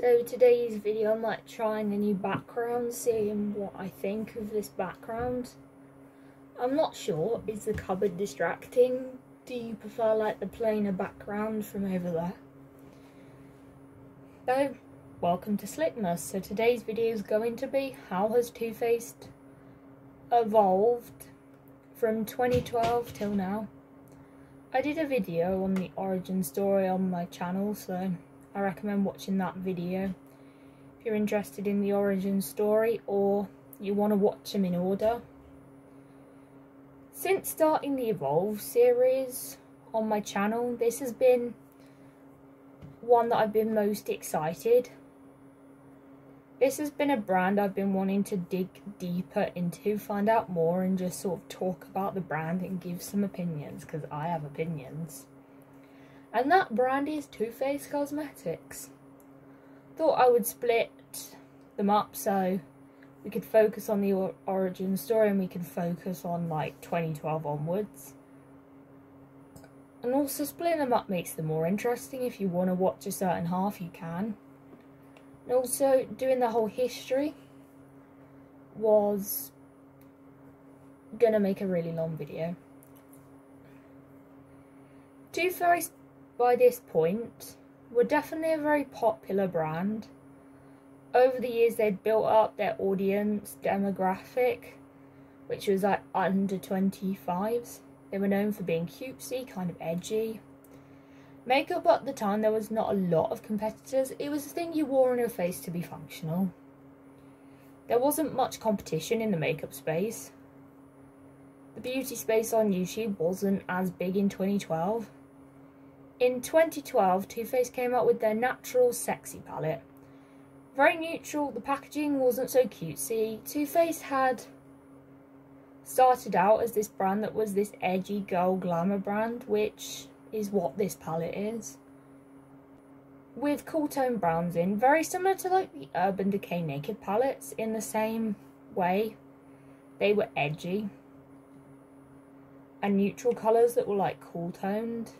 So today's video, I'm trying a new background, seeing what I think of this background. I'm not sure, is the cupboard distracting? Do you prefer the plainer background from over there? So, welcome to Slickness. So today's video is going to be how has Too Faced evolved from 2012 till now. I did a video on the origin story on my channel, so I recommend watching that video if you're interested in the origin story or you want to watch them in order. Since starting the Evolve series on my channel, this has been one that I've been most excited. This has been a brand I've been wanting to dig deeper into, find out more, and just sort of talk about the brand and give some opinions, because I have opinions. And that brand is Too Faced Cosmetics. Thought I would split them up so we could focus on the origin story and we could focus on 2012 onwards. And also splitting them up makes them more interesting. If you want to watch a certain half, you can. And also doing the whole history was gonna make a really long video. Too Faced by this point were definitely a very popular brand. Over the years they'd built up their audience demographic, which was under 25s. They were known for being cutesy, kind of edgy. Makeup at the time, there was not a lot of competitors. It was a thing you wore on your face to be functional. There wasn't much competition in the makeup space. The beauty space on YouTube wasn't as big in 2012. In 2012, Too Faced came out with their Natural Sexy palette. Very neutral, the packaging wasn't so cutesy. Too Faced had started out as this brand that was this edgy girl glamour brand, which is what this palette is. With cool tone browns in, very similar to the Urban Decay Naked palettes in the same way. They were edgy and neutral colours that were cool toned.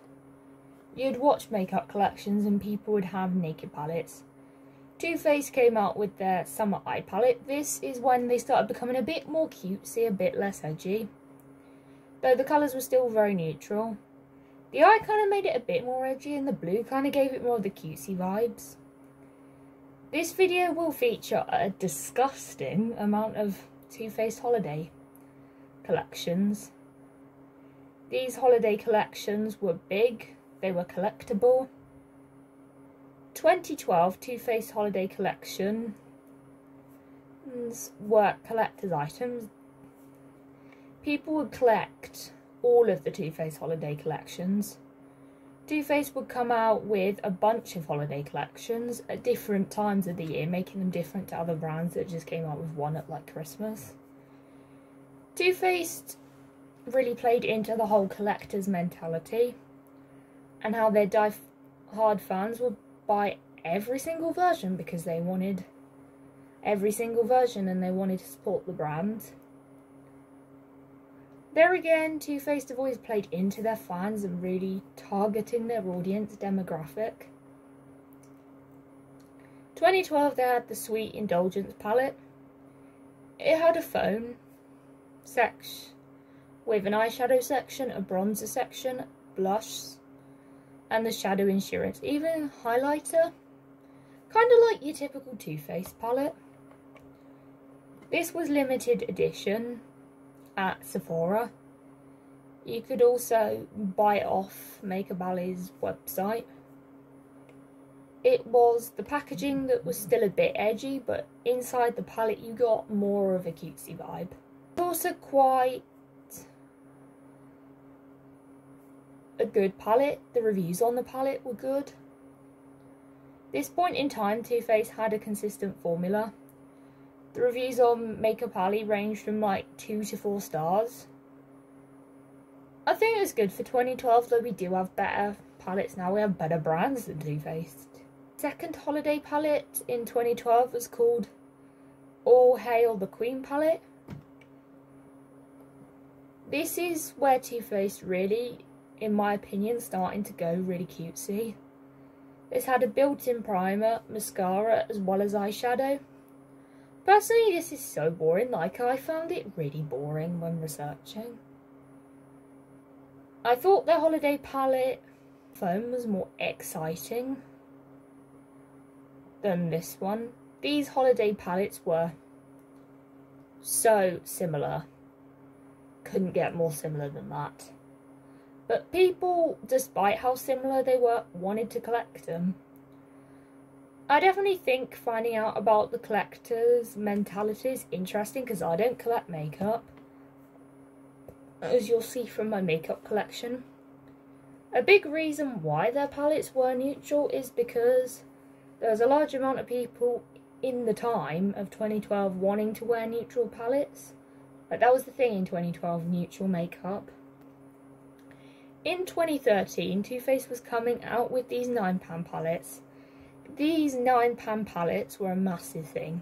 You'd watch makeup collections and people would have naked palettes. Too Faced came out with their Summer Eye palette. This is when they started becoming a bit more cutesy, a bit less edgy. Though the colours were still very neutral. The eye kind of made it a bit more edgy and the blue kind of gave it more of the cutesy vibes. This video will feature a disgusting amount of Too Faced holiday collections. These holiday collections were big, they were collectible. 2012 Too Faced holiday collections were collector's items. People would collect all of the Too Faced holiday collections. Too Faced would come out with a bunch of holiday collections at different times of the year, making them different to other brands that just came out with one at Christmas. Too Faced really played into the whole collector's mentality and how their die-hard fans would buy every single version because they wanted every single version and they wanted to support the brand. There again, Too Faced have always played into their fans and really targeting their audience demographic. 2012 they had the Sweet Indulgence palette. It had a phone section with an eyeshadow section, a bronzer section, blush, and the shadow insurance. Even highlighter, kind of like your typical Too Faced palette. This was limited edition at Sephora. You could also buy it off Makeup Alley's website. It was the packaging that was still a bit edgy, but inside the palette you got more of a cutesy vibe. It was also quite a good palette. The reviews on the palette were good. This point in time, Too Faced had a consistent formula. The reviews on Makeup Alley ranged from 2 to 4 stars. I think it was good for 2012, though we do have better palettes now. We have better brands than Too Faced. Second holiday palette in 2012 was called All Hail the Queen palette. This is where Too Faced really, in my opinion, starting to go really cutesy. This had a built-in primer, mascara, as well as eyeshadow. Personally, this is so boring, like I found it really boring when researching. I thought the holiday palette foam was more exciting than this one. These holiday palettes were so similar. Couldn't get more similar than that. But people, despite how similar they were, wanted to collect them. I definitely think finding out about the collector's mentality is interesting because I don't collect makeup, as you'll see from my makeup collection. A big reason why their palettes were neutral is because there was a large amount of people in the time of 2012 wanting to wear neutral palettes. Like, that was the thing in 2012, neutral makeup. In 2013, Too Faced was coming out with these £9 palettes. These £9 palettes were a massive thing.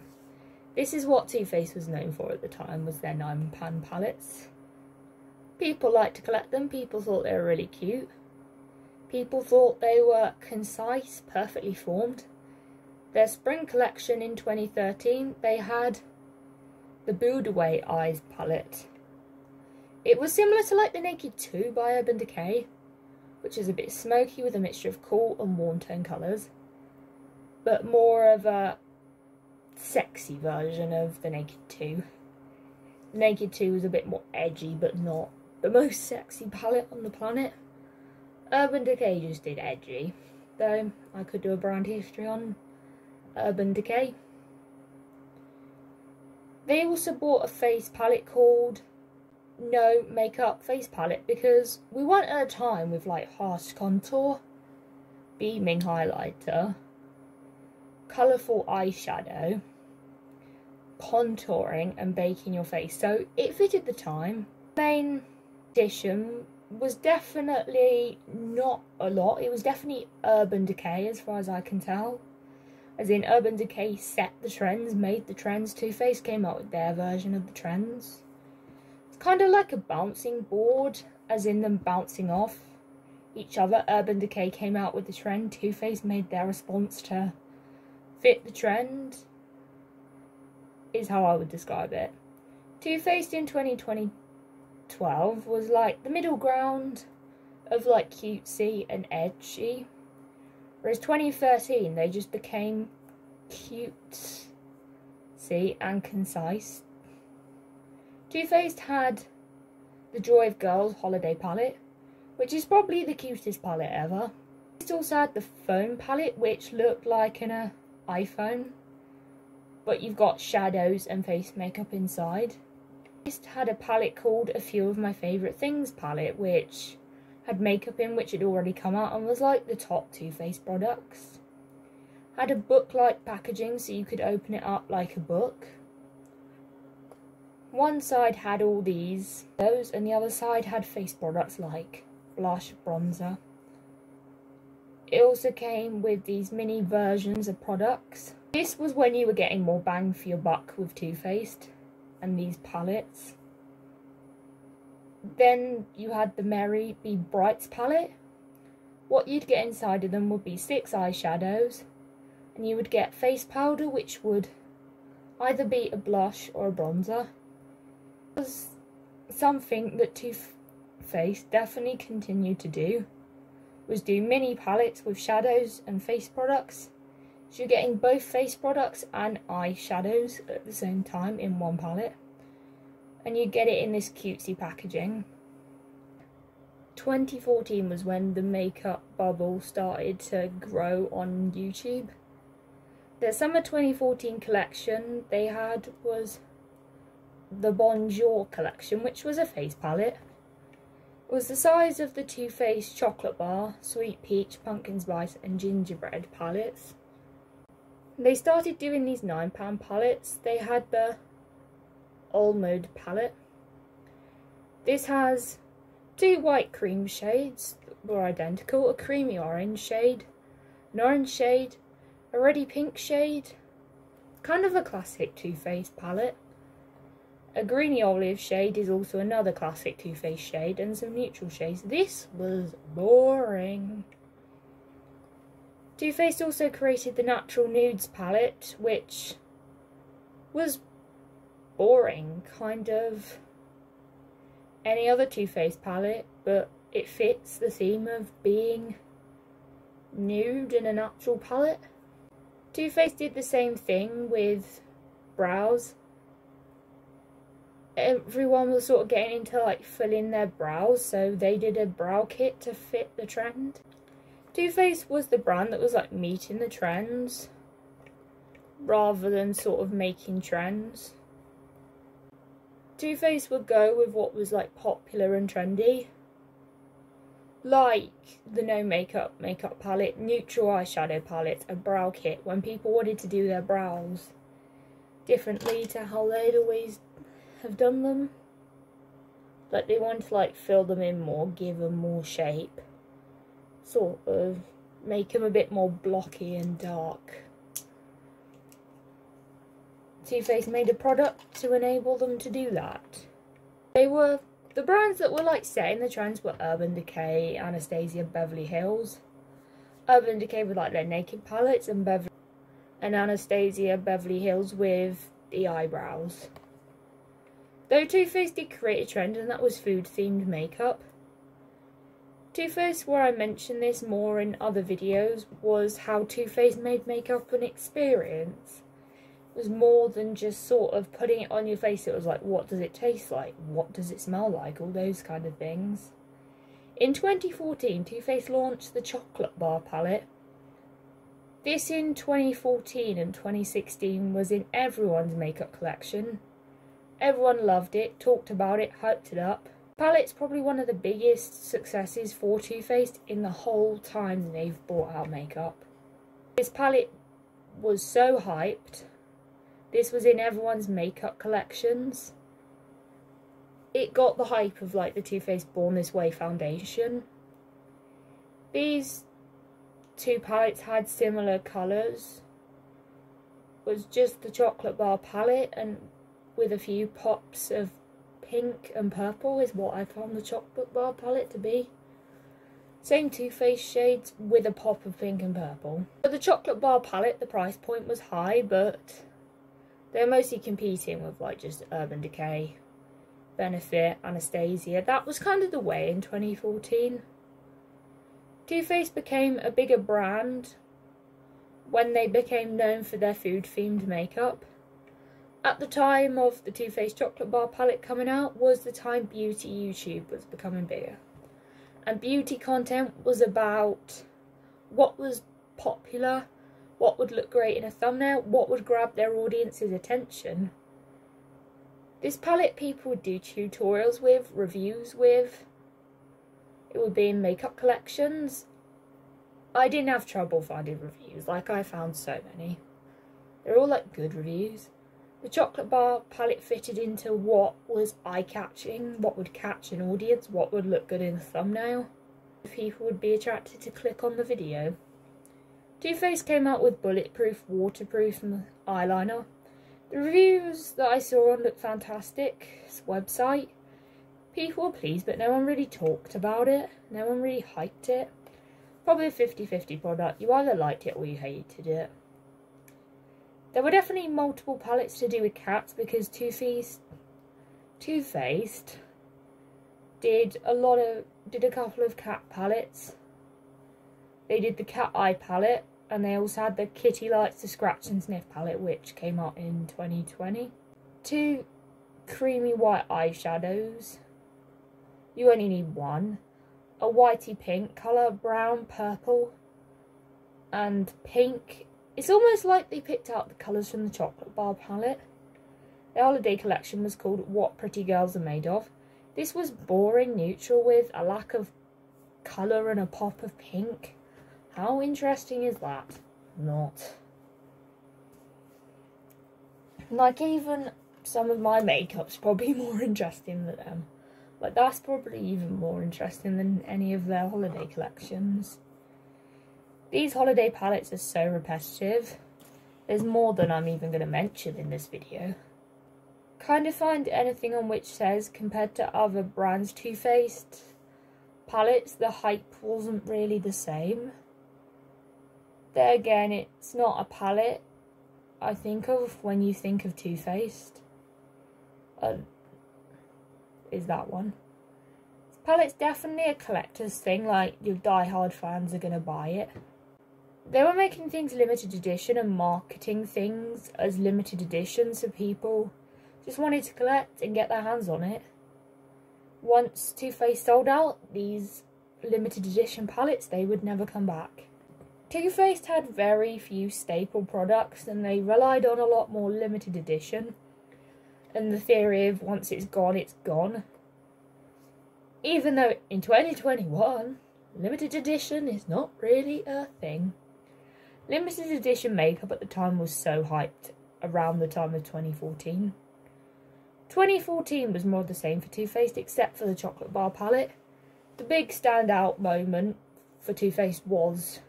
This is what Too Faced was known for at the time, was their £9 palettes. People liked to collect them, people thought they were really cute. People thought they were concise, perfectly formed. Their spring collection in 2013, they had the Boudoir Eyes palette. It was similar to like the Naked 2 by Urban Decay, which is a bit smoky with a mixture of cool and warm tone colours, but more of a sexy version of the Naked 2. The Naked 2 was a bit more edgy, but not the most sexy palette on the planet. Urban Decay just did edgy, though I could do a brand history on Urban Decay. They also bought a face palette called No Makeup Face Palette because we weren't at a time with like harsh contour, beaming highlighter, colourful eyeshadow, contouring and baking your face, so it fitted the time. The main addition was definitely not a lot. It was definitely Urban Decay as far as I can tell. As in, Urban Decay set the trends, made the trends. Too Faced came out with their version of the trends. It's kind of like a bouncing board, as in them bouncing off each other. Urban Decay came out with the trend. Too Faced made their response to fit the trend, is how I would describe it. Too Faced in 2012 was like the middle ground of like cutesy and edgy. Whereas 2013, they just became cutesy and concise. Too Faced had the Joy of Girls holiday palette, which is probably the cutest palette ever. It also had the phone palette, which looked like an iPhone, but you've got shadows and face makeup inside. It had a palette called A Few of My Favourite Things palette, which had makeup in which had already come out and was like the top Too Faced products. Had a book-like packaging so you could open it up like a book. One side had all these, and the other side had face products like blush, bronzer. It also came with these mini versions of products. This was when you were getting more bang for your buck with Too Faced and these palettes. Then you had the Mary B. Brights palette. What you'd get inside of them would be 6 eyeshadows, and you would get face powder, which would either be a blush or a bronzer. It was something that Too Faced definitely continued to do, was do mini palettes with shadows and face products. So you're getting both face products and eyeshadows at the same time in one palette. And you get it in this cutesy packaging. 2014 was when the makeup bubble started to grow on YouTube. The summer 2014 collection they had was the Bonjour collection, which was a face palette. It was the size of the Too Faced chocolate bar, sweet peach, pumpkin spice and gingerbread palettes. They started doing these £9 palettes. They had the Almond palette. This has 2 white cream shades that were identical, a creamy orange shade, an orange shade, a reddy pink shade, kind of a classic Too Faced palette. A greeny olive shade is also another classic Too Faced shade, and some neutral shades. This was boring. Too Faced also created the Natural Nudes palette, which was boring, kind of any other Too Faced palette, but it fits the theme of being nude in a natural palette. Too Faced did the same thing with brows. Everyone was sort of getting into like filling their brows, so they did a brow kit to fit the trend. Too Faced was the brand that was like meeting the trends rather than sort of making trends. Too Faced would go with what was like popular and trendy, like the no makeup palette, neutral eyeshadow palette, a brow kit, when people wanted to do their brows differently to how they'd always have done them. Like they wanted to like fill them in more, give them more shape, sort of make them a bit more blocky and dark. Too Faced made a product to enable them to do that. The brands that were like setting the trends were Urban Decay, Anastasia, Beverly Hills. Urban Decay with like their naked palettes, and Anastasia, Beverly Hills with the eyebrows. Though Too Faced did create a trend, and that was food themed makeup. Too Faced, where I mentioned this more in other videos, was how Too Faced made makeup an experience. It was more than just sort of putting it on your face. It was like, what does it taste like? What does it smell like? All those kind of things. In 2014, Too Faced launched the Chocolate Bar palette. This in 2014 and 2016 was in everyone's makeup collection. Everyone loved it, talked about it, hyped it up. The palette's probably one of the biggest successes for Too Faced in the whole time they've brought out makeup. This palette was so hyped. This was in everyone's makeup collections. It got the hype of like the Too Faced Born This Way foundation. These two palettes had similar colours. It was just the Chocolate Bar palette, and with a few pops of pink and purple is what I found the Chocolate Bar palette to be. Same Too Faced shades with a pop of pink and purple. For the Chocolate Bar palette, the price point was high, but they're mostly competing with like just Urban Decay, Benefit, Anastasia. That was kind of the way in 2014. Too Faced became a bigger brand when they became known for their food-themed makeup. At the time of the Too Faced Chocolate Bar palette coming out was the time beauty YouTube was becoming bigger. And beauty content was about what was popular, what would look great in a thumbnail, what would grab their audience's attention. This palette people would do tutorials with, reviews with. It would be in makeup collections. I didn't have trouble finding reviews, like I found so many. They're all like good reviews. The Chocolate Bar palette fitted into what was eye-catching, what would catch an audience, what would look good in a thumbnail. People would be attracted to click on the video. Too Faced came out with bulletproof, waterproof eyeliner. The reviews that I saw on Look Fantastic's website, people were pleased, but no one really talked about it. No one really hyped it. Probably a 50-50 product. You either liked it or you hated it. There were definitely multiple palettes to do with cats because Too Faced did a couple of cat palettes. They did the cat eye palette, and they also had the Kitty Likes to Scratch and Sniff palette, which came out in 2020. 2 creamy white eyeshadows. You only need one. A whitey pink colour, brown, purple, and pink. It's almost like they picked out the colours from the Chocolate Bar palette. The holiday collection was called What Pretty Girls Are Made Of. This was boring neutral with a lack of colour and a pop of pink. How interesting is that? Not. Like, even some of my makeup's probably more interesting than them. Like, that's probably even more interesting than any of their holiday collections. These holiday palettes are so repetitive. There's more than I'm even going to mention in this video. Kind of find anything on which says, compared to other brands' Too Faced palettes, the hype wasn't really the same. There again, it's not a palette I think of when you think of Too Faced. Is that one. This palette's definitely a collector's thing, like your die-hard fans are going to buy it. They were making things limited edition and marketing things as limited editions so people just wanted to collect and get their hands on it. Once Too Faced sold out these limited edition palettes, they would never come back. Too Faced had very few staple products and they relied on a lot more limited edition and the theory of once it's gone, it's gone. Even though in 2021, limited edition is not really a thing. Limited edition makeup at the time was so hyped around the time of 2014. 2014 was more of the same for Too Faced except for the chocolate bar palette. The big standout moment for Too Faced was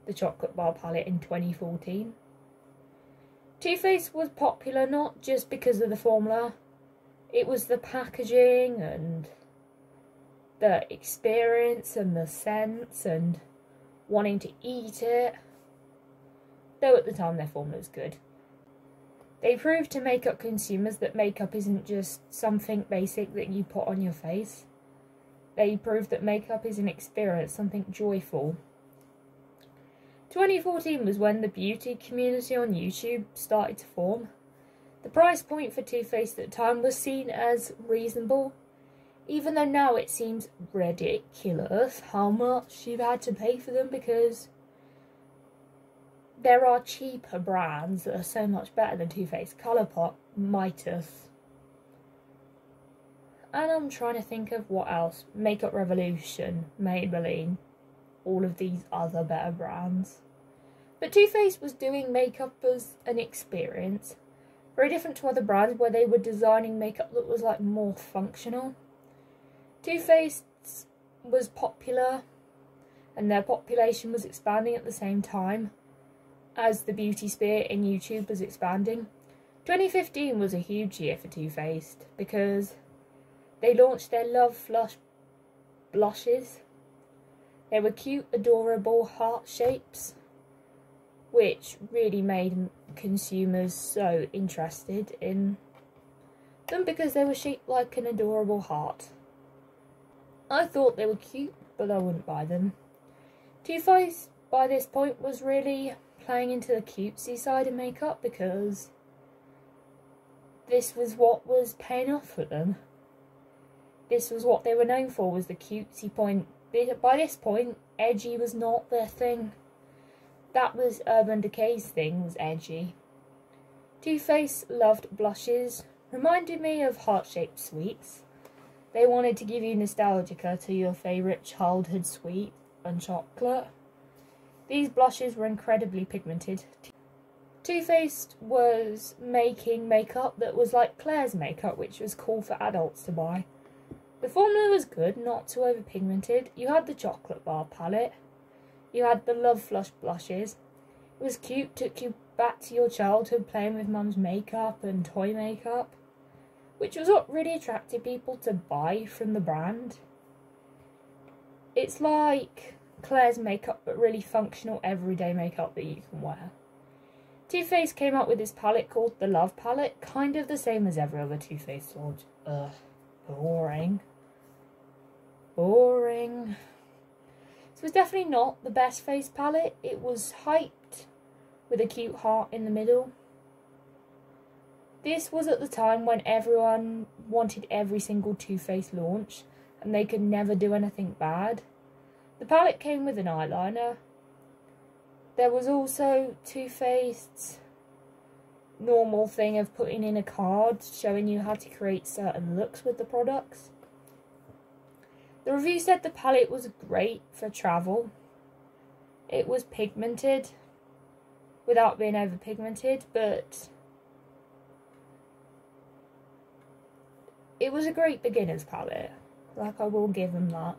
the chocolate bar palette in 2014. Too Faced was popular not just because of the formula, it was the packaging and the experience and the scents and wanting to eat it. Though at the time their formula was good. They proved to makeup consumers that makeup isn't just something basic that you put on your face. They proved that makeup is an experience, something joyful. 2014 was when the beauty community on YouTube started to form. The price point for Too Faced at the time was seen as reasonable, even though now it seems ridiculous how much you've had to pay for them because there are cheaper brands that are so much better than Too Faced. Colourpop, Mitus. And I'm trying to think of what else. Makeup Revolution, Maybelline, all of these other better brands. But Too Faced was doing makeup as an experience. Very different to other brands where they were designing makeup that was like more functional. Too Faced was popular and their population was expanding at the same time as the beauty sphere in YouTube was expanding. 2015 was a huge year for Too Faced because they launched their Love Flush blushes. They were cute, adorable heart shapes, which really made consumers so interested in them because they were shaped like an adorable heart. I thought they were cute, but I wouldn't buy them. Too Faced by this point was really playing into the cutesy side of makeup because this was what was paying off for them. This was what they were known for, was the cutesy point. By this point, edgy was not their thing. That was Urban Decay's thing, was edgy. Too Faced loved blushes, reminded me of heart-shaped sweets. They wanted to give you nostalgia to your favourite childhood sweet and chocolate. These blushes were incredibly pigmented. Too Faced was making makeup that was like Claire's makeup, which was cool for adults to buy. The formula was good, not too overpigmented. You had the chocolate bar palette. You had the Love Flush blushes. It was cute, took you back to your childhood playing with mum's makeup and toy makeup, which was what really attracted people to buy from the brand. It's like Claire's makeup, but really functional everyday makeup that you can wear. Too Faced came out with this palette called the Love Palette, kind of the same as every other Too Faced launch. Ugh, boring. Boring. This was definitely not the best face palette. It was hyped with a cute heart in the middle. This was at the time when everyone wanted every single Too Faced launch and they could never do anything bad. The palette came with an eyeliner. There was also Too Faced's normal thing of putting in a card showing you how to create certain looks with the products. The review said the palette was great for travel. It was pigmented without being over pigmented, but it was a great beginner's palette. Like, I will give them that.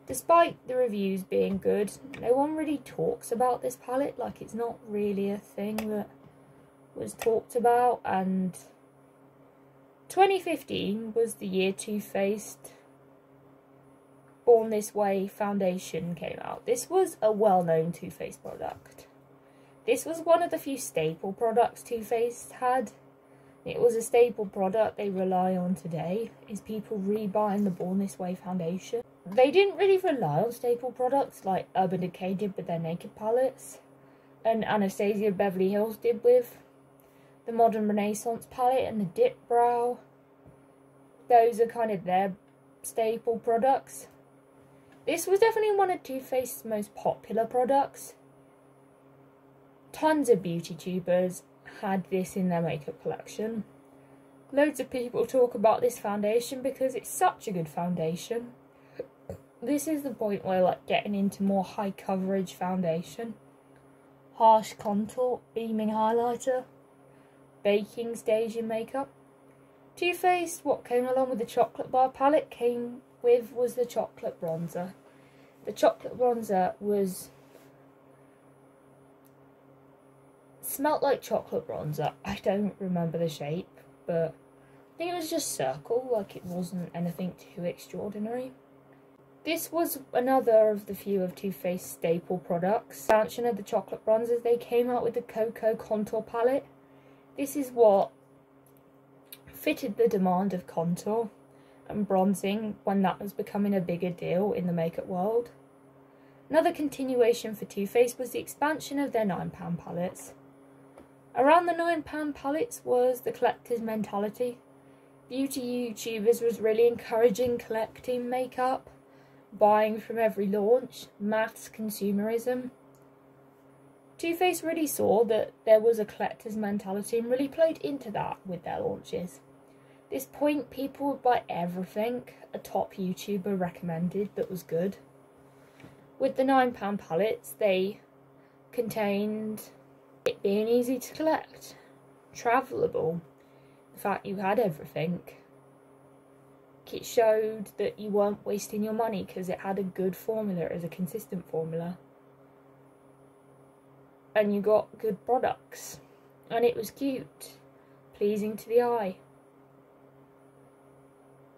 Despite the reviews being good, no one really talks about this palette. Like, it's not really a thing that was talked about. And 2015 was the year Too Faced Born This Way foundation came out. This was a well-known Too Faced product. This was one of the few staple products Too Faced had. It was a staple product they rely on today, is people rebuying the Born This Way foundation. They didn't really rely on staple products like Urban Decay did with their Naked palettes, and Anastasia Beverly Hills did with the Modern Renaissance palette and the Dip Brow. Those are kind of their staple products. This was definitely one of Too Faced's most popular products. Tons of beauty tubers had this in their makeup collection. Loads of people talk about this foundation because it's such a good foundation. This is the point where I like getting into more high coverage foundation. Harsh contour, beaming highlighter, baking stage in makeup. Too Faced, what came along with the chocolate bar palette came with was the chocolate bronzer. The chocolate bronzer smelt like chocolate bronzer. I don't remember the shape, but I think it was just circle, like it wasn't anything too extraordinary. This was another of the few of Too Faced staple products. Expansion of the chocolate bronzers, they came out with the Cocoa Contour palette. This is what fitted the demand of contour and bronzing when that was becoming a bigger deal in the makeup world. Another continuation for Too Faced was the expansion of their £9 palettes. Around the £9 palettes was the collector's mentality. Beauty YouTubers was really encouraging collecting makeup, buying from every launch, mass consumerism. Too Faced really saw that there was a collector's mentality and really played into that with their launches. At this point, people would buy everything a top YouTuber recommended that was good. With the £9 palettes, they contained it being easy to collect, travelable, the fact you had everything. It showed that you weren't wasting your money because it had a good formula, it was a consistent formula. And you got good products. And it was cute, pleasing to the eye.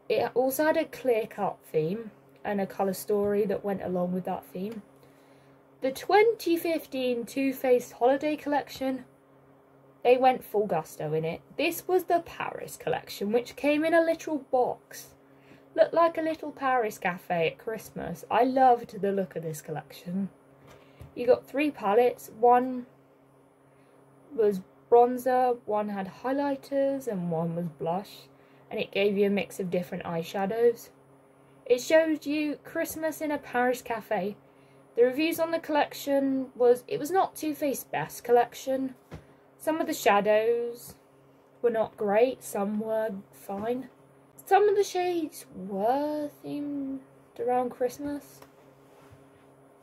It also had a clear-cut theme and a colour story that went along with that theme. The 2015 Too Faced Holiday Collection, they went full gusto in it. This was the Paris collection, which came in a little box. Looked like a little Paris cafe at Christmas. I loved the look of this collection. You got 3 palettes. One was bronzer, one had highlighters, and one was blush. And it gave you a mix of different eyeshadows. It showed you Christmas in a Paris cafe. The reviews on the collection it was not Too Faced's best collection. Some of the shadows were not great, some were fine. Some of the shades were themed around Christmas.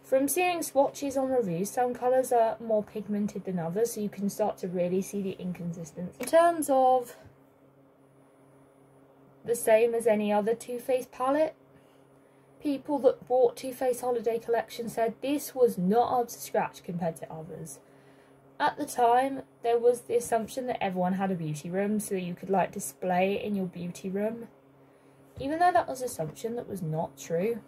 From seeing swatches on reviews, some colours are more pigmented than others, so you can start to really see the inconsistency. In terms of the same as any other Too Faced palette, people that bought Too Faced Holiday Collection said this was not up to scratch compared to others. At the time, there was the assumption that everyone had a beauty room, so you could like display it in your beauty room. Even though that was an assumption that was not true.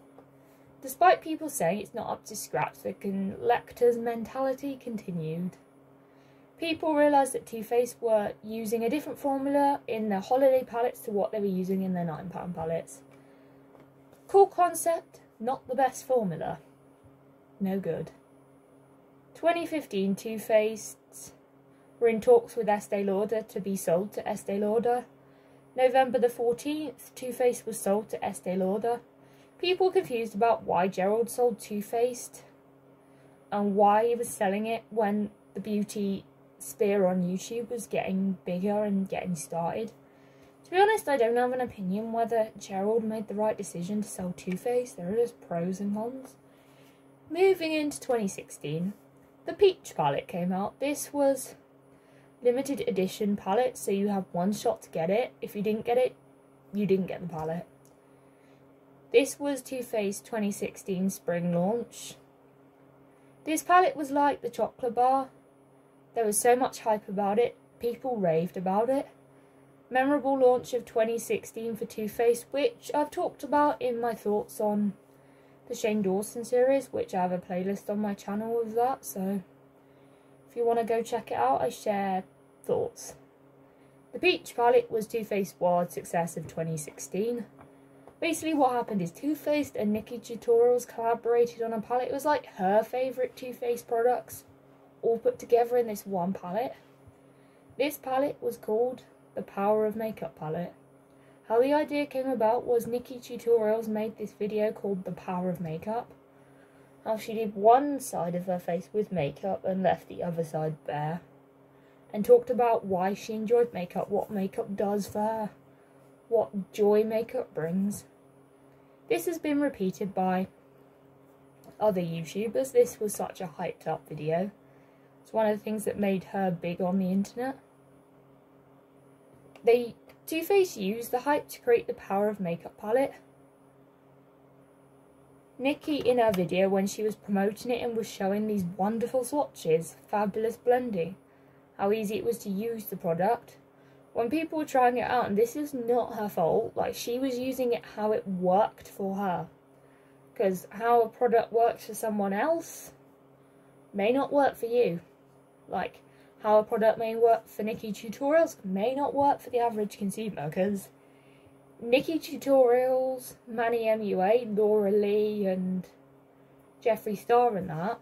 Despite people saying it's not up to scratch, the collector's mentality continued. People realised that Too Faced were using a different formula in their holiday palettes to what they were using in their £9 palettes. Cool concept, not the best formula. No good. 2015 Too Faced were in talks with Estee Lauder to be sold to Estee Lauder. November the 14th, Too Faced was sold to Estee Lauder. People were confused about why Gerald sold Too Faced and why he was selling it when the beauty sphere on YouTube was getting bigger and getting started. To be honest, I don't have an opinion whether Gerald made the right decision to sell Too Faced. There are just pros and cons. Moving into 2016, the Peach palette came out. This was limited edition palette, so you have one shot to get it. If you didn't get it, you didn't get the palette. This was Too Faced 2016 spring launch. This palette was like the chocolate bar. There was so much hype about it. People raved about it. Memorable launch of 2016 for Too Faced, which I've talked about in my thoughts on the Shane Dawson series, which I have a playlist on my channel of that, so If you want to go check it out, I share thoughts. The Peach palette was Too Faced's wide success of 2016. Basically what happened is Too Faced and NikkieTutorials collaborated on a palette. It was like her favourite Too Faced products all put together in this one palette. This palette was called the Power of Makeup palette. How the idea came about was NikkieTutorials made this video called The Power of Makeup. How she did one side of her face with makeup and left the other side bare. And talked about why she enjoyed makeup, what makeup does for her, what joy makeup brings. This has been repeated by other YouTubers. This was such a hyped up video. It's one of the things that made her big on the internet. Too Faced used the hype to create the Power of Makeup palette. Nikkie in her video when she was promoting it and was showing these wonderful swatches, fabulous blending, how easy it was to use the product. When people were trying it out, and this is not her fault, like she was using it how it worked for her. Because how a product works for someone else may not work for you. Like how a product may work for NikkieTutorials may not work for the average consumer. Because NikkieTutorials, Manny MUA, Laura Lee and Jeffree Star and that,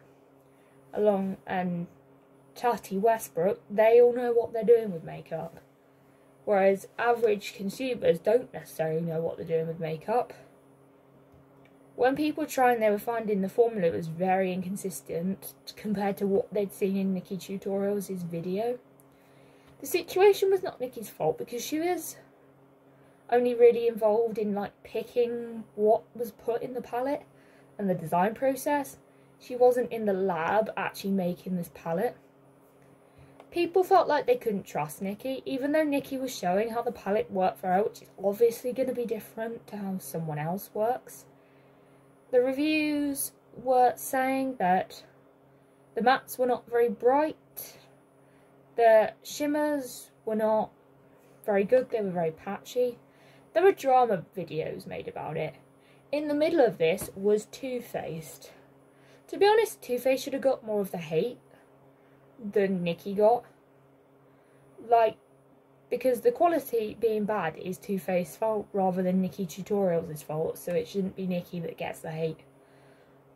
and Tati Westbrook, they all know what they're doing with makeup. Whereas average consumers don't necessarily know what they're doing with makeup. When people were trying, they were finding the formula was very inconsistent compared to what they'd seen in NikkieTutorials' video. The situation was not Nikkie's fault because she was only really involved in like picking what was put in the palette and the design process. She wasn't in the lab actually making this palette. People felt like they couldn't trust Nikkie, even though Nikkie was showing how the palette worked for her, which is obviously going to be different to how someone else works. The reviews were saying that the mattes were not very bright, the shimmers were not very good, they were very patchy. There were drama videos made about it. In the middle of this was Too Faced. To be honest, Too Faced should have got more of the hate than Nikkie got. Like, because the quality being bad is Too Faced's fault rather than NikkieTutorials' fault, so it shouldn't be Nikkie that gets the hate.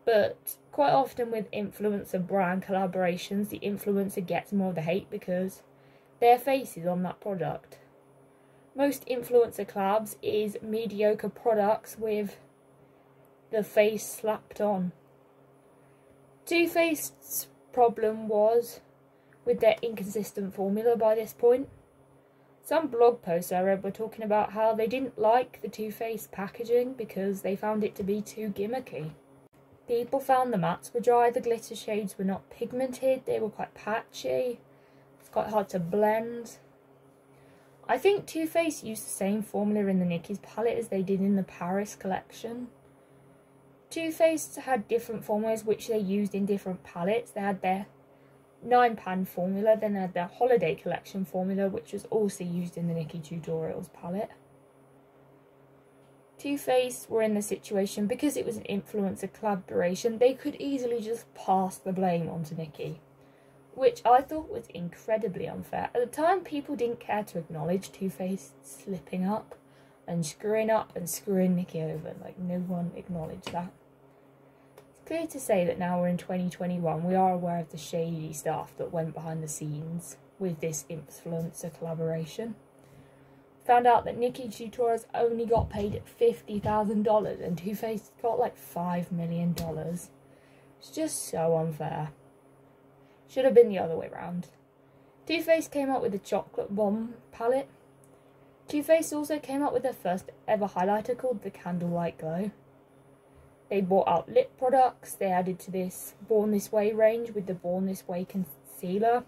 But quite often with influencer brand collaborations, the influencer gets more of the hate because their face is on that product. Most influencer collabs is mediocre products with the face slapped on. Too Faced's problem was with their inconsistent formula by this point. Some blog posts I read were talking about how they didn't like the Too Faced packaging because they found it to be too gimmicky. People found the mattes were dry, the glitter shades were not pigmented, they were quite patchy, it's quite hard to blend. I think Too Faced used the same formula in the Nikkie's palette as they did in the Paris collection. Too Faced had different formulas which they used in different palettes. They had their 9-pan formula, then they had their holiday collection formula, which was also used in the NikkieTutorials palette. Too Faced were in the situation, because it was an influencer collaboration, they could easily just pass the blame onto Nikkie, which I thought was incredibly unfair. At the time, people didn't care to acknowledge Too Faced slipping up and screwing Nikkie over. Like, no one acknowledged that. Clear to say that now we're in 2021, we are aware of the shady stuff that went behind the scenes with this influencer collaboration. Found out that NikkieTutorials only got paid $50,000 and Too Faced got like $5 million. It's just so unfair. Should have been the other way around. Too Faced came out with the Chocolate Bomb palette. Too Faced also came out with their first ever highlighter called the Candlelight Glow. They brought out lip products. They added to this Born This Way range with the Born This Way concealer.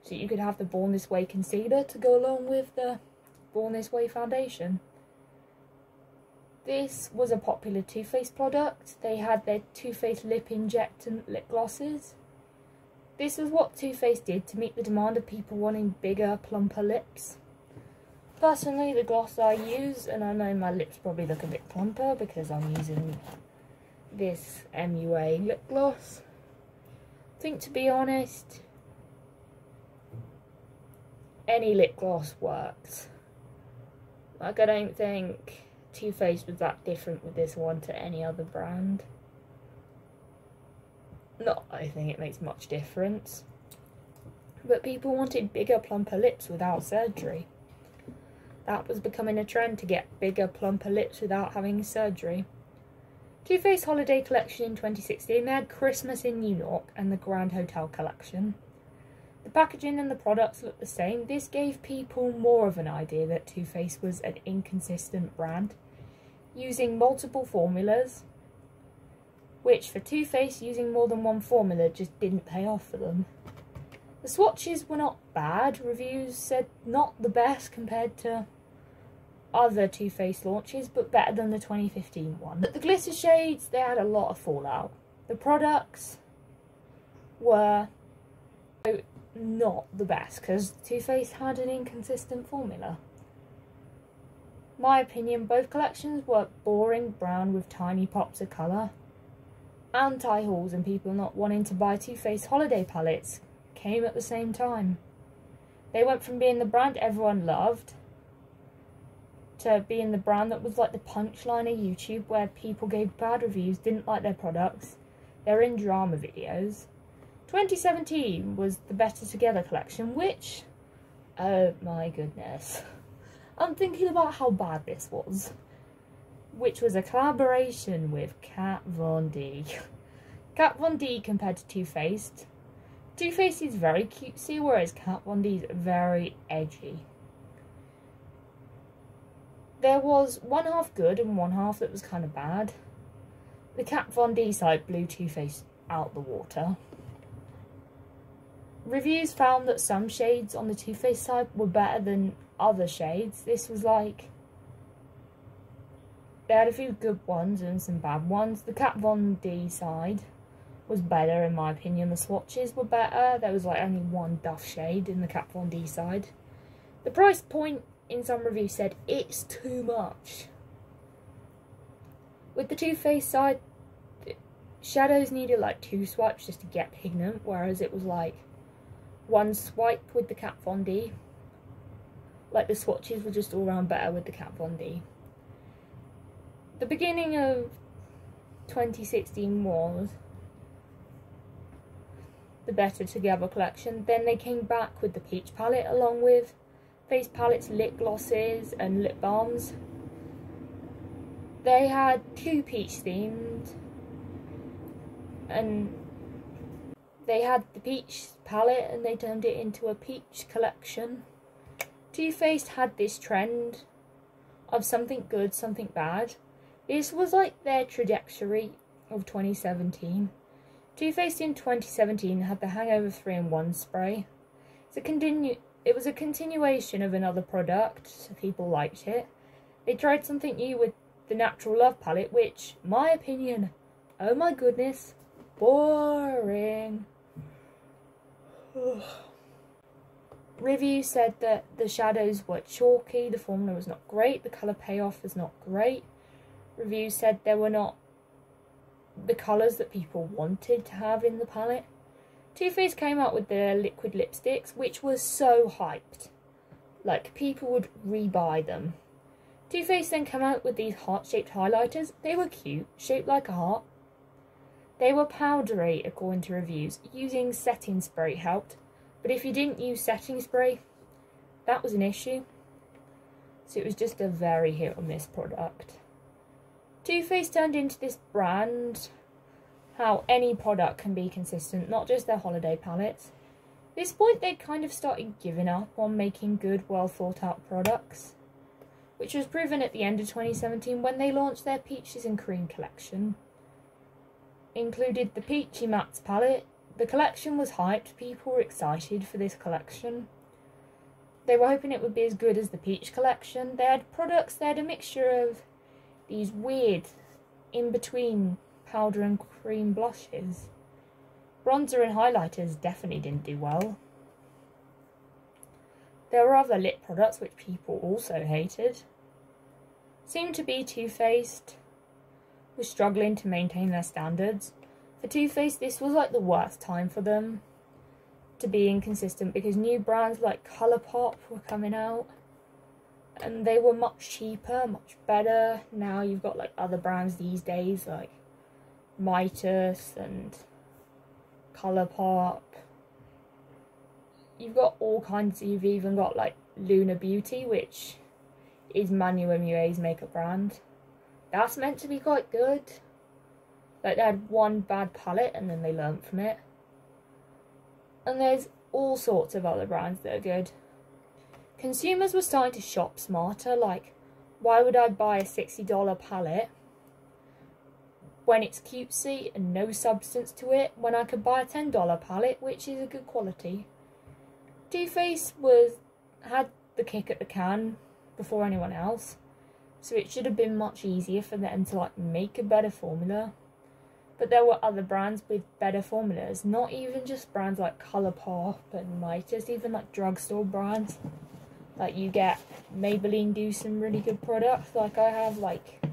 So you could have the Born This Way concealer to go along with the Born This Way foundation. This was a popular Too Faced product. They had their Too Faced Lip Injectant lip glosses. This was what Too Faced did to meet the demand of people wanting bigger, plumper lips. Personally, the gloss I use, and I know my lips probably look a bit plumper because I'm using this MUA lip gloss. I think, to be honest, any lip gloss worked. Like, I don't think Too Faced was that different with this one to any other brand. Not I think it makes much difference. But people wanted bigger, plumper lips without surgery. That was becoming a trend, to get bigger, plumper lips without having surgery. Too Faced Holiday Collection in 2016, they had Christmas in New York and the Grand Hotel Collection. The packaging and the products looked the same. This gave people more of an idea that Too Faced was an inconsistent brand, using multiple formulas, which for Too Faced, using more than one formula just didn't pay off for them. The swatches were not bad. Reviews said not the best compared to other Too Faced launches, but better than the 2015 one. But the glitter shades, they had a lot of fallout. The products were not the best because Too Faced had an inconsistent formula. My opinion, both collections were boring brown with tiny pops of colour. Anti-hauls and people not wanting to buy Too Faced holiday palettes came at the same time. They went from being the brand everyone loved to being the brand that was like the punchline of YouTube, where people gave bad reviews, didn't like their products, they're in drama videos. 2017 was the Better Together collection, which, oh my goodness, I'm thinking about how bad this was. Which was a collaboration with Kat Von D. Kat Von D compared to Too Faced. Too Faced is very cutesy, whereas Kat Von D is very edgy. There was one half good and one half that was kind of bad. The Kat Von D side blew Too Faced out the water. Reviews found that some shades on the Too Faced side were better than other shades. This was like, they had a few good ones and some bad ones. The Kat Von D side was better in my opinion. The swatches were better. There was like only one duff shade in the Kat Von D side. The price point in some reviews said it's too much. With the Too Faced side, shadows needed like 2 swipes just to get pigment, whereas it was like 1 swipe with the Kat Von D. Like, the swatches were just all round better with the Kat Von D. The beginning of 2016 was the Better Together collection. Then they came back with the Peach palette, along with face palettes, lip glosses and lip balms. They had 2 peach themed, and they had the peach palette and they turned it into a peach collection. Too Faced had this trend of something good, something bad. This was like their trajectory of 2017. Too Faced in 2017 had the Hangover 3-in-1 spray. It was a continuation of another product, so people liked it. They tried something new with the Natural Love palette, which, my opinion, oh my goodness, boring. Reviews said that the shadows were chalky, the formula was not great, the colour payoff was not great. Reviews said there were not the colours that people wanted to have in the palette. Too Faced came out with their liquid lipsticks, which was so hyped. Like, people would rebuy them. Too Faced then came out with these heart-shaped highlighters. They were cute, shaped like a heart. They were powdery, according to reviews. Using setting spray helped. But if you didn't use setting spray, that was an issue. So it was just a very hit or miss product. Too Faced turned into this brand, how any product can be consistent, not just their holiday palettes. At this point, they kind of started giving up on making good, well thought out products, which was proven at the end of 2017 when they launched their Peaches and Cream collection. Included the Peachy Mattes palette. The collection was hyped, people were excited for this collection. They were hoping it would be as good as the Peach collection. They had products, they had a mixture of these weird, in-between powder and cream blushes. Bronzer and highlighters definitely didn't do well. There were other lip products which people also hated. Seemed to be Too Faced was struggling to maintain their standards. For Too Faced, this was like the worst time for them. to be inconsistent because new brands like Colourpop were coming out and they were much cheaper, much better. Now you've got like other brands these days like Mitas and Colourpop. You've got all kinds. You've even got like Luna Beauty, which is Manuel MUA's makeup brand. That's meant to be quite good. Like they had one bad palette and then they learnt from it. And there's all sorts of other brands that are good. Consumers were starting to shop smarter. Like, why would I buy a $60 palette when it's cutesy and no substance to it, when I could buy a $10 palette which is a good quality? Too Faced had the kick at the can before anyone else, so it should have been much easier for them to like make a better formula. But there were other brands with better formulas, not even just brands like Colourpop and Mitas, even like drugstore brands. Like you get Maybelline do some really good products. Like I have like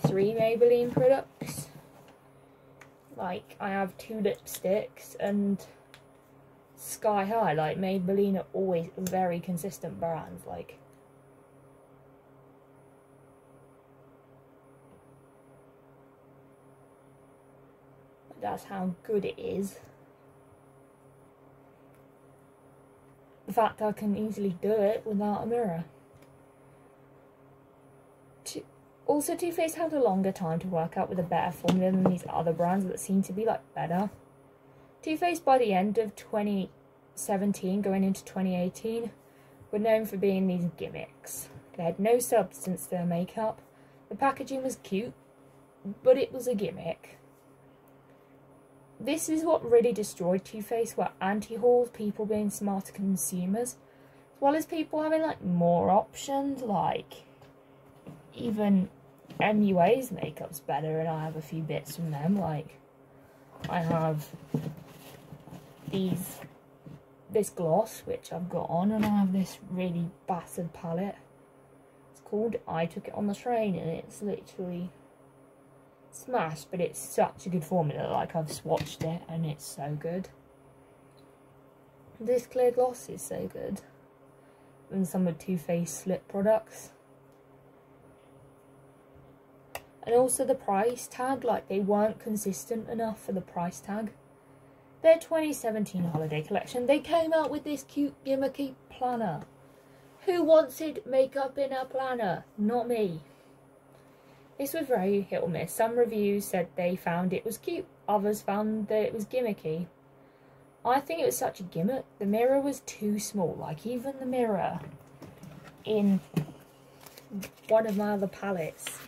3 Maybelline products. Like I have 2 lipsticks and Sky High. Like Maybelline are always very consistent brands. Like that's how good it is. The fact I can easily do it without a mirror. Also, Too Faced had a longer time to work out with a better formula than these other brands that seem to be like better. Too Faced by the end of 2017 going into 2018 were known for being these gimmicks. They had no substance to their makeup. The packaging was cute, but it was a gimmick. This is what really destroyed Too Faced, were anti-hauls, people being smarter consumers, as well as people having like more options. Like even MUA's makeup's better, and I have a few bits from them. Like I have this gloss which I've got on, and I have this really battered palette. It's called I Took It on the Train, and it's literally smash, but it's such a good formula. Like I've swatched it and it's so good. This clear gloss is so good. And some of Too Faced slip products. And also the price tag, like they weren't consistent enough for the price tag. Their 2017 holiday collection, they came out with this cute gimmicky planner. Who wanted makeup in a planner? Not me. This was very hit or miss. Some reviews said they found it was cute, others found that it was gimmicky. I think it was such a gimmick. The mirror was too small. Like even the mirror in one of my other palettes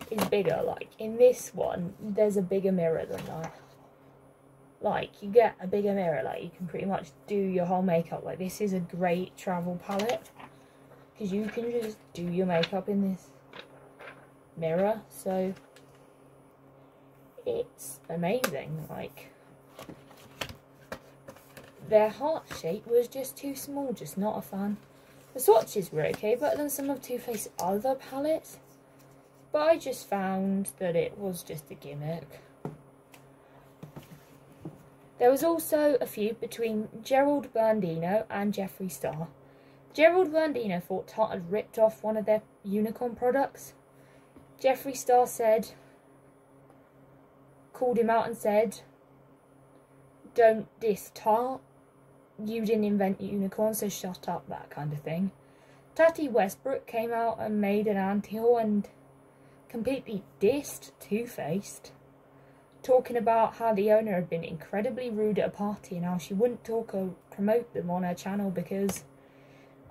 is bigger. Like in this one, there's a bigger mirror than that. Like you get a bigger mirror, like you can pretty much do your whole makeup. Like this is a great travel palette because you can just do your makeup in this mirror, so it's amazing. Like their heart shape was just too small, just not a fan. The swatches were okay, better than some of Too Faced's other palettes, but I just found that it was just a gimmick. There was also a feud between Gerald Blandino and Jeffree Star. Gerald Blandino thought Tarte had ripped off one of their unicorn products. Jeffree Star called him out and said, "Don't diss Tarte. You didn't invent unicorn, so shut up," that kind of thing. Tati Westbrook came out and made an anti-haul and completely dissed Too Faced, talking about how the owner had been incredibly rude at a party and how she wouldn't talk or promote them on her channel because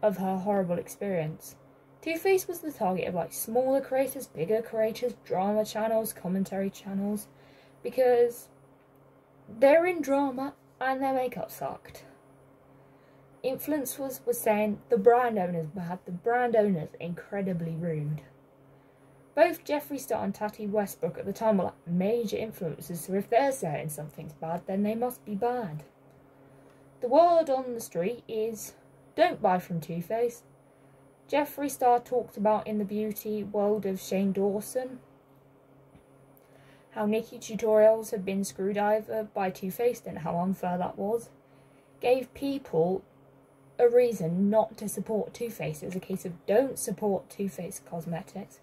of her horrible experience. Too Faced was the target of like smaller creators, bigger creators, drama channels, commentary channels, because they're in drama and their makeup sucked. Influencers was saying the brand owner's bad, the brand owner's incredibly rude. Both Jeffree Star and Tati Westbrook at the time were like major influencers, so if they're saying something's bad, then they must be bad. The word on the street is, don't buy from Too Faced. Jeffree Star talked about in the beauty world of Shane Dawson how Nikkie Tutorials had been screwed over by Too Faced and how unfair that was. gave people a reason not to support Too Faced. It was a case of don't support Too Faced Cosmetics.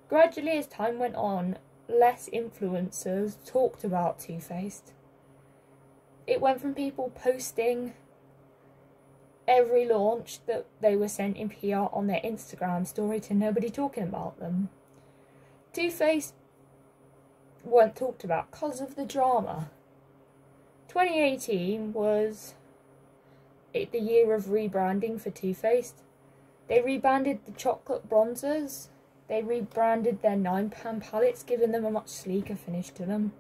Gradually, as time went on, less influencers talked about Too Faced. It went from people posting every launch that they were sent in PR on their Instagram story to nobody talking about them. Too Faced weren't talked about because of the drama. 2018 was the year of rebranding for Too Faced. They rebranded the chocolate bronzers. They rebranded their 9-pan palettes, giving them a much sleeker finish to them.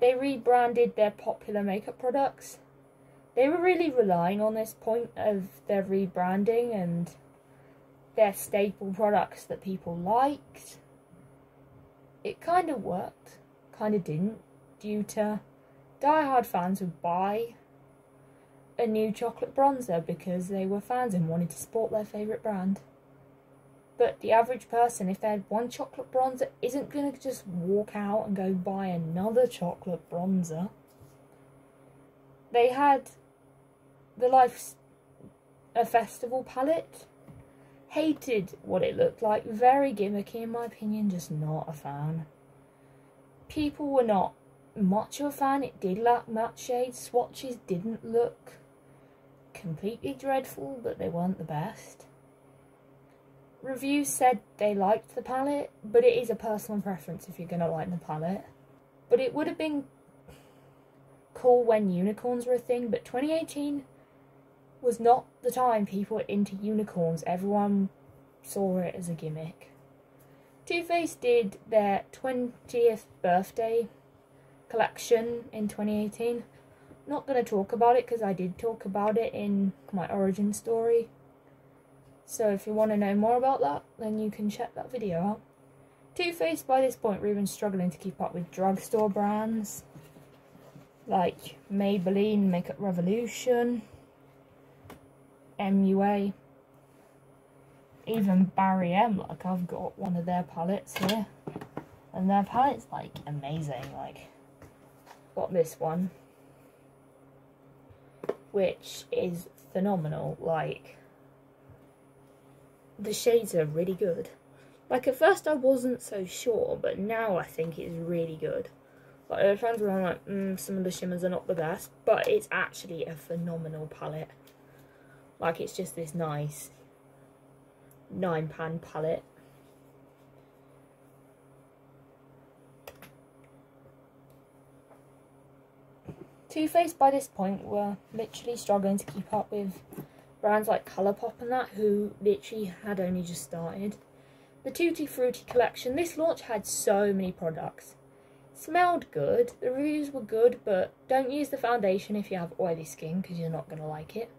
They rebranded their popular makeup products. They were really relying on this point of their rebranding and their staple products that people liked. It kind of worked, kind of didn't, due to die-hard fans would buy a new chocolate bronzer because they were fans and wanted to support their favourite brand. But the average person, if they had one chocolate bronzer, isn't going to just walk out and go buy another chocolate bronzer. They had the a Festival palette. Hated what it looked like. Very gimmicky in my opinion, just not a fan. People were not much of a fan. It did lack matte shades. Swatches didn't look completely dreadful, but they weren't the best. Reviews said they liked the palette, but it is a personal preference if you're going to like the palette. But it would have been cool when unicorns were a thing, but 2018 was not the time people were into unicorns. Everyone saw it as a gimmick. Too Faced did their 20th birthday collection in 2018. Not going to talk about it because I did talk about it in my origin story. So if you want to know more about that, then you can check that video out. Too Faced by this point were even struggling to keep up with drugstore brands like Maybelline, Makeup Revolution, MUA, even Barry M. Like, I've got one of their palettes here, and their palette's like amazing. Like, got this one, which is phenomenal. Like, the shades are really good. Like, at first I wasn't so sure, but now I think it's really good. Like, there are times where I'm like, some of the shimmers are not the best, but it's actually a phenomenal palette. Like, it's just this nice 9-pan palette. Too Faced by this point were literally struggling to keep up with brands like Colourpop and that, who literally had only just started. The Tutti Frutti collection, this launch had so many products. Smelled good, the reviews were good, but don't use the foundation if you have oily skin because you're not going to like it.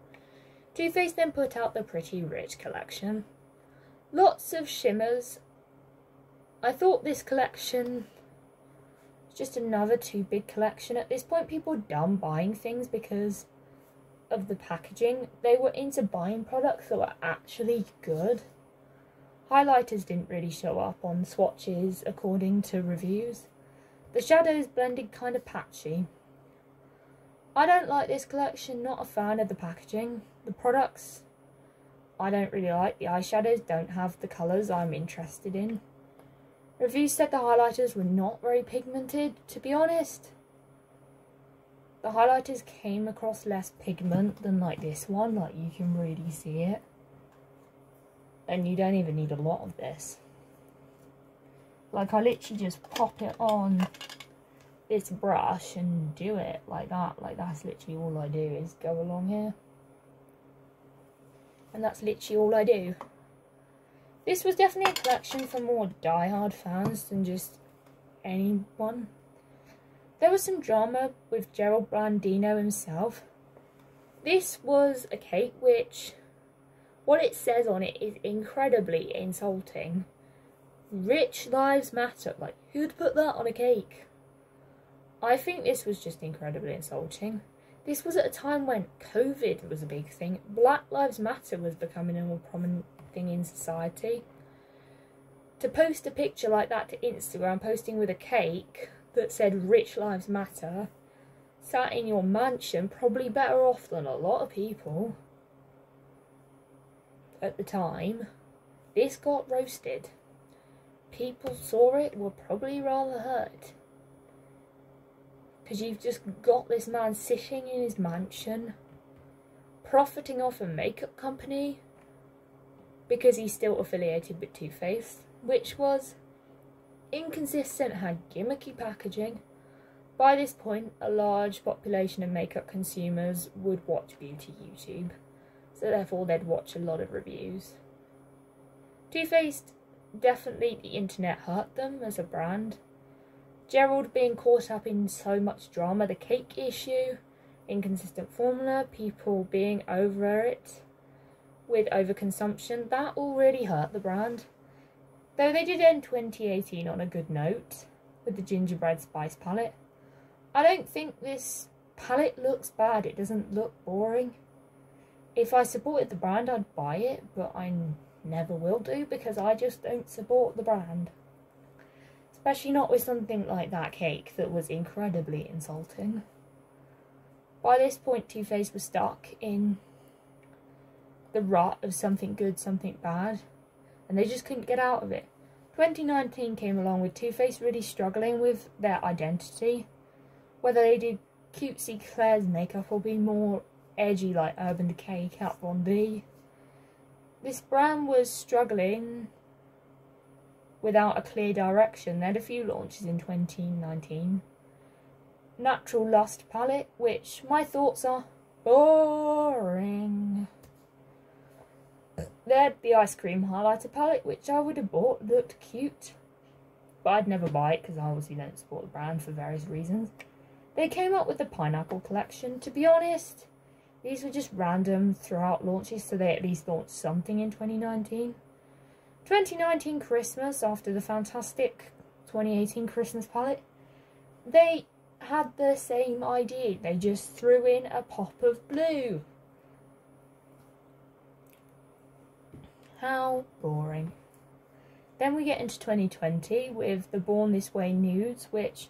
Too Faced then put out the Pretty Rich collection. Lots of shimmers. I thought this collection was just another too big collection. At this point, people were done buying things because of the packaging. They were into buying products that were actually good. Highlighters didn't really show up on swatches according to reviews. The shadows blended kind of patchy. I don't like this collection, not a fan of the packaging. The products I don't really like. The eyeshadows don't have the colours I'm interested in. Reviews said the highlighters were not very pigmented. To be honest, the highlighters came across less pigment than like this one. Like, you can really see it. And you don't even need a lot of this. Like, I literally just pop it on this brush and do it like that. Like, that's literally all I do, is go along here. And that's literally all I do. This was definitely a collection for more die-hard fans than just anyone. There was some drama with Gerald Blandino himself. This was a cake which, what it says on it is incredibly insulting. Rich lives matter. Like, who'd put that on a cake? I think this was just incredibly insulting. This was at a time when COVID was a big thing. Black Lives Matter was becoming a more prominent thing in society. To post a picture like that to Instagram, posting with a cake that said Rich Lives Matter, sat in your mansion, probably better off than a lot of people at the time. This got roasted. People saw it, were probably rather hurt. Because you've just got this man sitting in his mansion, profiting off a makeup company, because he's still affiliated with Too Faced, which was inconsistent, had gimmicky packaging. By this point, a large population of makeup consumers would watch beauty YouTube, so therefore they'd watch a lot of reviews. Too Faced, definitely the internet hurt them as a brand. Gerald being caught up in so much drama, the cake issue, inconsistent formula, people being over it with overconsumption, that already hurt the brand. Though they did end 2018 on a good note with the gingerbread spice palette. I don't think this palette looks bad, it doesn't look boring. If I supported the brand, I'd buy it, but I never will do because I just don't support the brand. Especially not with something like that cake that was incredibly insulting. By this point, Too Faced was stuck in the rut of something good, something bad, and they just couldn't get out of it. 2019 came along with Too Faced really struggling with their identity. Whether they did cutesy Claire's makeup or be more edgy like Urban Decay, Kat Von D. This brand was struggling without a clear direction. They had a few launches in 2019. Natural Lust palette, which my thoughts are boring. They had the Ice Cream highlighter palette, which I would have bought, looked cute. But I'd never buy it because I obviously don't support the brand for various reasons. They came up with the Pineapple collection. To be honest, these were just random throughout launches, so they at least launched something in 2019. 2019 Christmas, after the fantastic 2018 Christmas palette, they had the same idea. They just threw in a pop of blue. How boring. Then we get into 2020 with the Born This Way nudes, which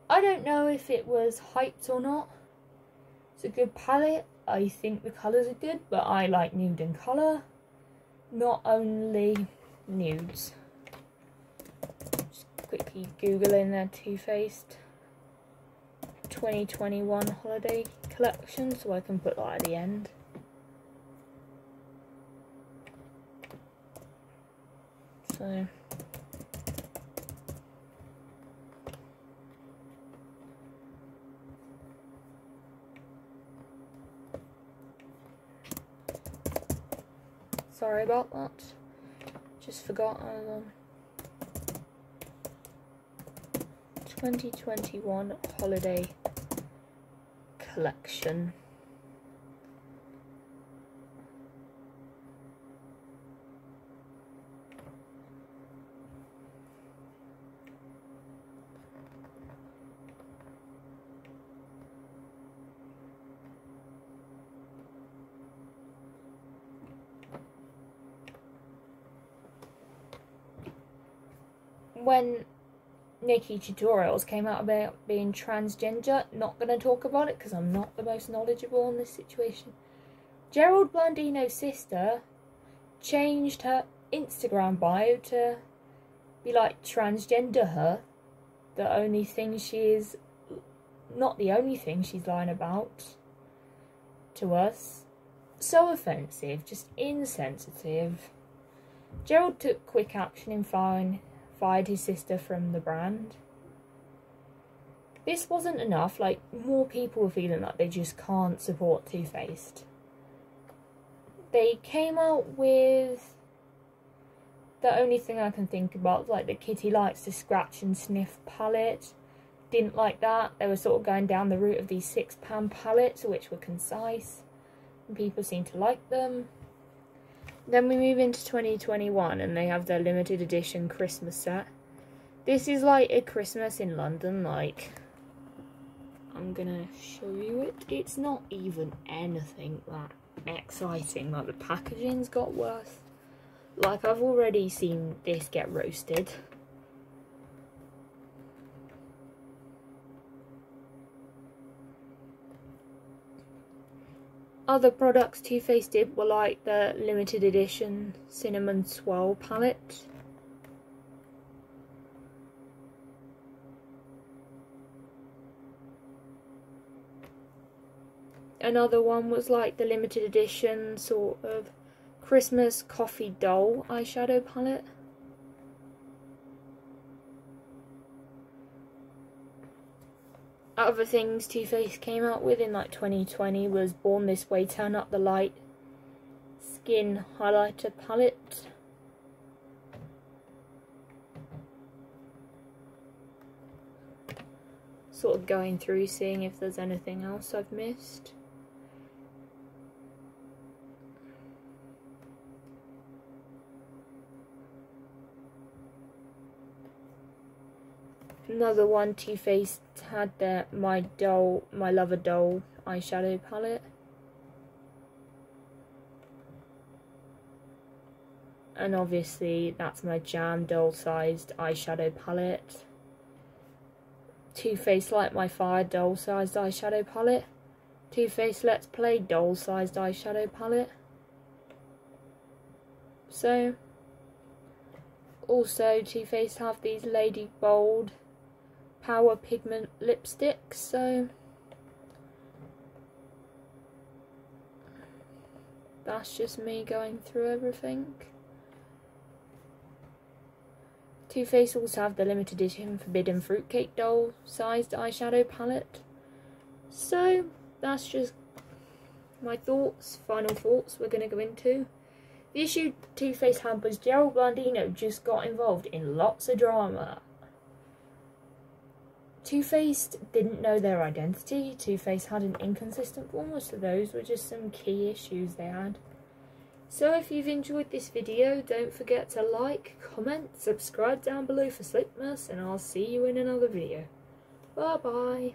I don't know if it was hyped or not. It's a good palette. I think the colours are good, but I like nude in colour, not only nudes. Just quickly Googling their Too Faced 2021 holiday collection so I can put that at the end. So sorry about that. Just forgot 2021 holiday collection. When Nikki Tutorials came out about being transgender, not going to talk about it because I'm not the most knowledgeable on this situation. Gerald Blandino's sister changed her Instagram bio to be like transgender her. The only thing she is, not the only thing she's lying about to us. So offensive, just insensitive. Gerald took quick action in fired his sister from the brand. This wasn't enough, like more people were feeling like they just can't support Too Faced. They came out with the only thing I can think about, like the Kitty Likes to Scratch and Sniff palette. Didn't like that. They were sort of going down the route of these £6 palettes, which were concise, and people seemed to like them. Then we move into 2021 and they have their limited edition Christmas set. This is like a Christmas in London, like, I'm gonna show you it. It's not even anything that exciting, like the packaging's got worse. Like, I've already seen this get roasted. Other products Too Faced did were like the limited edition Cinnamon Swirl palette. Another one was like the limited edition sort of Christmas Coffee Doll eyeshadow palette. Other things Too Faced came out with in like 2020 was Born This Way Turn Up the Light Skin Highlighter Palette. Sort of going through seeing if there's anything else I've missed. Another one Too Faced had their My Lover Doll eyeshadow palette. And obviously that's my jam doll sized eyeshadow palette. Too Faced Light My Fire doll sized eyeshadow palette. Too Faced Let's Play doll sized eyeshadow palette. So also Too Faced have these Lady Bold Power Pigment lipsticks, so that's just me going through everything. Too Faced also have the limited edition Forbidden Fruitcake doll sized eyeshadow palette. So that's just my thoughts, final thoughts we're going to go into. The issue Too Faced had was Gerald Blandino just got involved in lots of drama. Too Faced didn't know their identity. Too Faced had an inconsistent form, so those were just some key issues they had. So if you've enjoyed this video, don't forget to like, comment, subscribe down below for Slipmas, and I'll see you in another video. Bye bye.